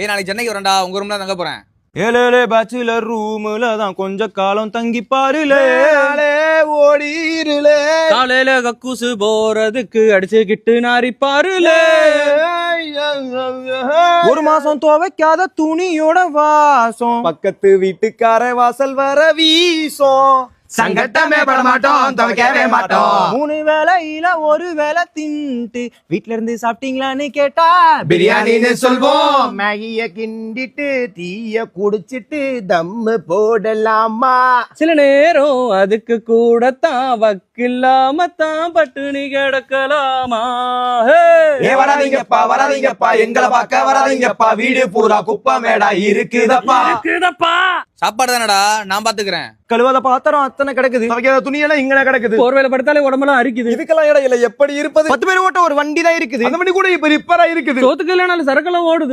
நாளைக்கு சென்னைக்கு வரேன்டா, உங்க ரூம்ல தங்க போறேன். ஏழே பேச்சுலர் ரூம்ல தான் கொஞ்ச காலம் தங்கி பாருலே ஓடிருலே காலையில கக்கூசு போறதுக்கு அடிச்சுக்கிட்டு நாரி பாருலே. ஒரு மாசம் துவைக்காத துணியோட வாசம் பக்கத்து வீட்டுக்கார வாசல் வர வீசம். சங்கட்டமே பட மாட்டோம், துவைக்கவே மாட்டோம். 3 வேளையில ஒரு வேளை தின்ட்டு வீட்ல இருந்து சாப்பிட்டீங்களான்னு கேட்டா பிரியாணின்னு சொல்வோம். மேகிய கிண்டிட்டு தீய குடிச்சிட்டு தம்மு போடலாமா? சில நேரம் அதுக்கு கூடத்தான் வக்கில்லாம தான் பட்டுனி கிடக்கலாமா? வராதீங்கப்பா வராதீங்கப்பா, எங்களை பார்க்க வராதீங்கப்பா. வீடு பூரா குப்பை மேடா இருக்குதப்பா. சாப்பாடு தானடா, நான் பாத்துக்கிறேன். கழுவாத பாத்திரம் அத்தனை கிடக்குது, துவைக்காத துணியெல்லாம் இங்க கிடக்குது. போர்வேல படுத்தாலே உடம்பெல்லாம் அரிக்குது. இதுக்கெல்லாம் இடம் இல்ல. எப்படி இருப்பது? 10 பேர் ஓட்ட ஒரு வண்டி தான் இருக்குது, அந்த வண்டி கூட இப்ப ரிப்பேரா இருக்குது. சோத்துக்கு இல்லைனாலும் சரக்கெல்லாம் ஓடுது.